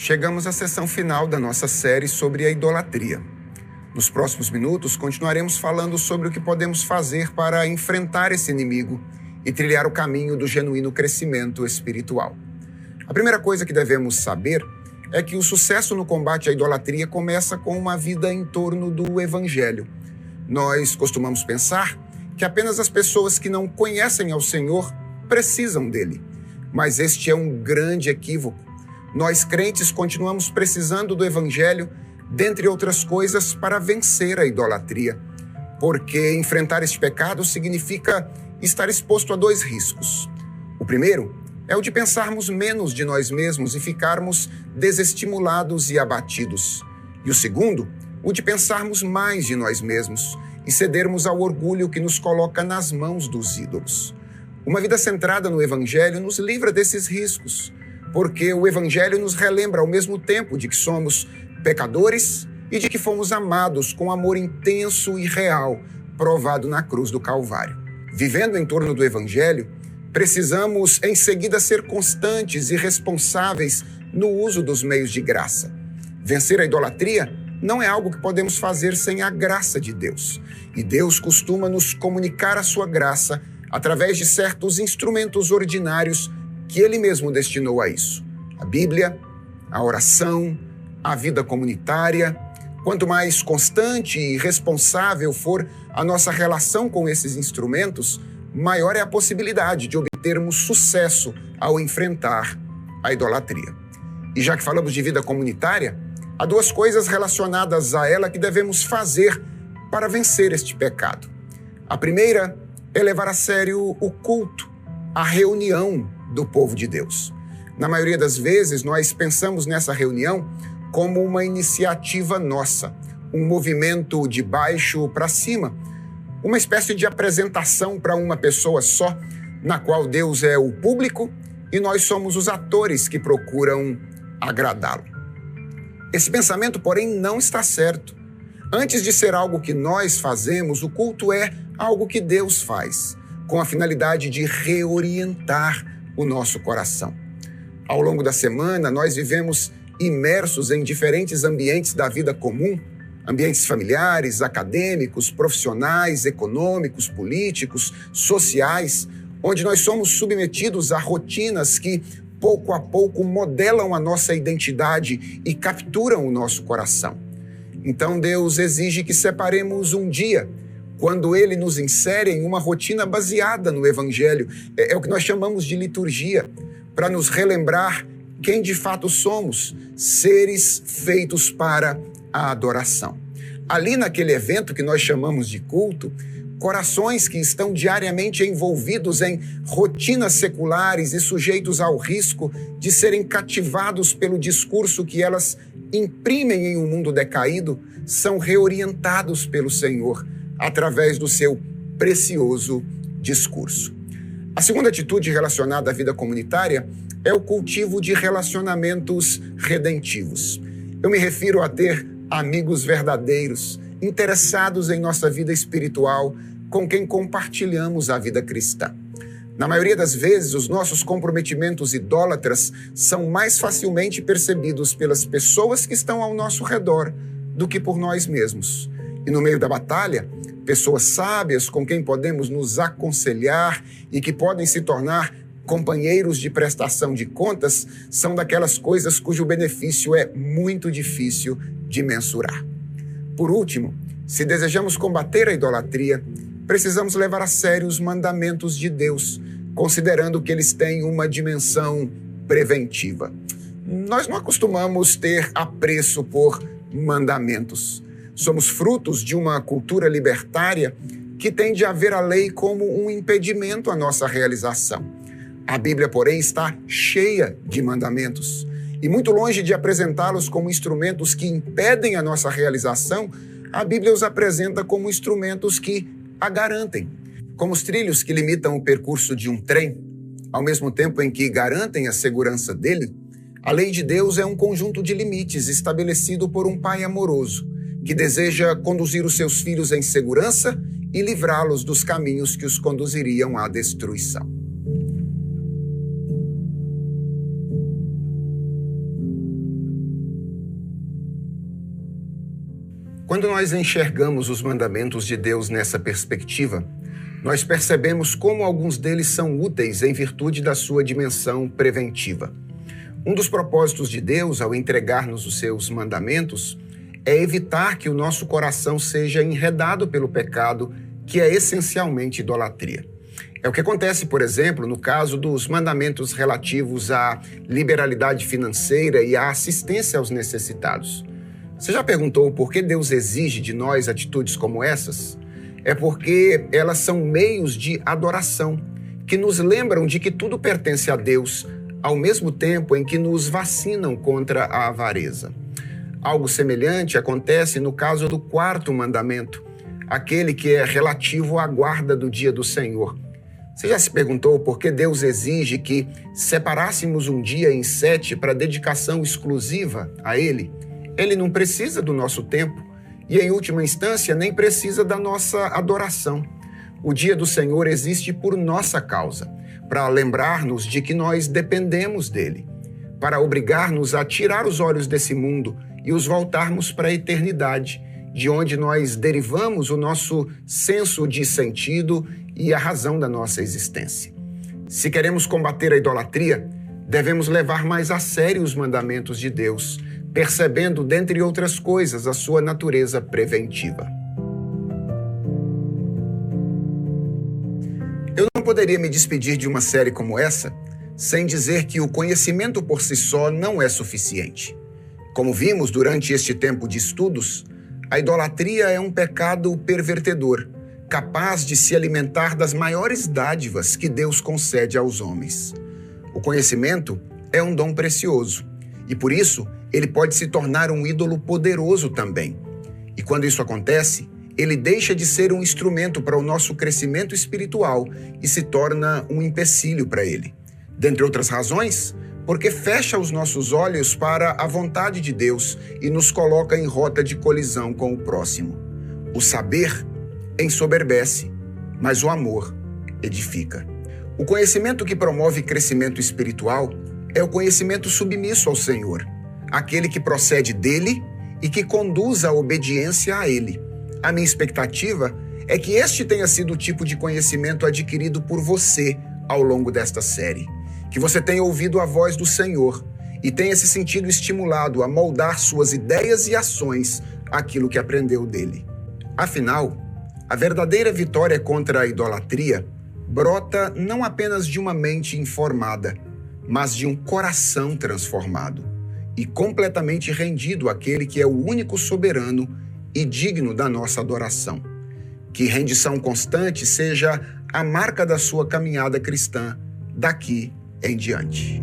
Chegamos à sessão final da nossa série sobre a idolatria. Nos próximos minutos, continuaremos falando sobre o que podemos fazer para enfrentar esse inimigo e trilhar o caminho do genuíno crescimento espiritual. A primeira coisa que devemos saber é que o sucesso no combate à idolatria começa com uma vida em torno do Evangelho. Nós costumamos pensar que apenas as pessoas que não conhecem ao Senhor precisam dele, mas este é um grande equívoco. Nós, crentes, continuamos precisando do Evangelho, dentre outras coisas, para vencer a idolatria. Porque enfrentar este pecado significa estar exposto a dois riscos. O primeiro é o de pensarmos menos de nós mesmos e ficarmos desestimulados e abatidos. E o segundo, o de pensarmos mais de nós mesmos e cedermos ao orgulho que nos coloca nas mãos dos ídolos. Uma vida centrada no Evangelho nos livra desses riscos, porque o Evangelho nos relembra ao mesmo tempo de que somos pecadores e de que fomos amados com amor intenso e real, provado na cruz do Calvário. Vivendo em torno do Evangelho, precisamos em seguida ser constantes e responsáveis no uso dos meios de graça. Vencer a idolatria não é algo que podemos fazer sem a graça de Deus. E Deus costuma nos comunicar a sua graça através de certos instrumentos ordinários que Ele mesmo destinou a isso. A Bíblia, a oração, a vida comunitária. Quanto mais constante e responsável for a nossa relação com esses instrumentos, maior é a possibilidade de obtermos sucesso ao enfrentar a idolatria. E já que falamos de vida comunitária, há duas coisas relacionadas a ela que devemos fazer para vencer este pecado. A primeira é levar a sério o culto, a reunião do povo de Deus. Na maioria das vezes, nós pensamos nessa reunião como uma iniciativa nossa, um movimento de baixo para cima, uma espécie de apresentação para uma pessoa só, na qual Deus é o público e nós somos os atores que procuram agradá-lo. Esse pensamento, porém, não está certo. Antes de ser algo que nós fazemos, o culto é algo que Deus faz, com a finalidade de reorientar o nosso coração. Ao longo da semana, nós vivemos imersos em diferentes ambientes da vida comum, ambientes familiares, acadêmicos, profissionais, econômicos, políticos, sociais, onde nós somos submetidos a rotinas que, pouco a pouco, modelam a nossa identidade e capturam o nosso coração. Então, Deus exige que separemos um dia, quando Ele nos insere em uma rotina baseada no Evangelho. É o que nós chamamos de liturgia, para nos relembrar quem de fato somos, seres feitos para a adoração. Ali naquele evento que nós chamamos de culto, corações que estão diariamente envolvidos em rotinas seculares e sujeitos ao risco de serem cativados pelo discurso que elas imprimem em um mundo decaído, são reorientados pelo Senhor através do seu precioso discurso. A segunda atitude relacionada à vida comunitária é o cultivo de relacionamentos redentivos. Eu me refiro a ter amigos verdadeiros, interessados em nossa vida espiritual, com quem compartilhamos a vida cristã. Na maioria das vezes, os nossos comprometimentos idólatras são mais facilmente percebidos pelas pessoas que estão ao nosso redor do que por nós mesmos. E no meio da batalha, pessoas sábias com quem podemos nos aconselhar e que podem se tornar companheiros de prestação de contas são daquelas coisas cujo benefício é muito difícil de mensurar. Por último, se desejamos combater a idolatria, precisamos levar a sério os mandamentos de Deus, considerando que eles têm uma dimensão preventiva. Nós não acostumamos ter apreço por mandamentos. Somos frutos de uma cultura libertária que tende a ver a lei como um impedimento à nossa realização. A Bíblia, porém, está cheia de mandamentos. E muito longe de apresentá-los como instrumentos que impedem a nossa realização, a Bíblia os apresenta como instrumentos que a garantem. Como os trilhos que limitam o percurso de um trem, ao mesmo tempo em que garantem a segurança dele, a lei de Deus é um conjunto de limites estabelecido por um pai amoroso, que deseja conduzir os seus filhos em segurança e livrá-los dos caminhos que os conduziriam à destruição. Quando nós enxergamos os mandamentos de Deus nessa perspectiva, nós percebemos como alguns deles são úteis em virtude da sua dimensão preventiva. Um dos propósitos de Deus ao entregar-nos os seus mandamentos é evitar que o nosso coração seja enredado pelo pecado, que é essencialmente idolatria. É o que acontece, por exemplo, no caso dos mandamentos relativos à liberalidade financeira e à assistência aos necessitados. Você já perguntou por que Deus exige de nós atitudes como essas? É porque elas são meios de adoração, que nos lembram de que tudo pertence a Deus, ao mesmo tempo em que nos vacinam contra a avareza. Algo semelhante acontece no caso do quarto mandamento, aquele que é relativo à guarda do dia do Senhor. Você já se perguntou por que Deus exige que separássemos um dia em 7 para dedicação exclusiva a Ele? Ele não precisa do nosso tempo e, em última instância, nem precisa da nossa adoração. O dia do Senhor existe por nossa causa, para lembrar-nos de que nós dependemos dele, para obrigar-nos a tirar os olhos desse mundo e os voltarmos para a eternidade, de onde nós derivamos o nosso senso de sentido e a razão da nossa existência. Se queremos combater a idolatria, devemos levar mais a sério os mandamentos de Deus, percebendo, dentre outras coisas, a sua natureza preventiva. Eu não poderia me despedir de uma série como essa sem dizer que o conhecimento por si só não é suficiente. Como vimos durante este tempo de estudos, a idolatria é um pecado pervertedor, capaz de se alimentar das maiores dádivas que Deus concede aos homens. O conhecimento é um dom precioso e, por isso, ele pode se tornar um ídolo poderoso também. E quando isso acontece, ele deixa de ser um instrumento para o nosso crescimento espiritual e se torna um empecilho para ele. Dentre outras razões, porque fecha os nossos olhos para a vontade de Deus e nos coloca em rota de colisão com o próximo. O saber ensoberbece, mas o amor edifica. O conhecimento que promove crescimento espiritual é o conhecimento submisso ao Senhor, aquele que procede dele e que conduz a obediência a ele. A minha expectativa é que este tenha sido o tipo de conhecimento adquirido por você ao longo desta série. Que você tenha ouvido a voz do Senhor e tenha se sentido estimulado a moldar suas ideias e ações àquilo que aprendeu dele. Afinal, a verdadeira vitória contra a idolatria brota não apenas de uma mente informada, mas de um coração transformado e completamente rendido àquele que é o único soberano e digno da nossa adoração. Que rendição constante seja a marca da sua caminhada cristã daqui em diante.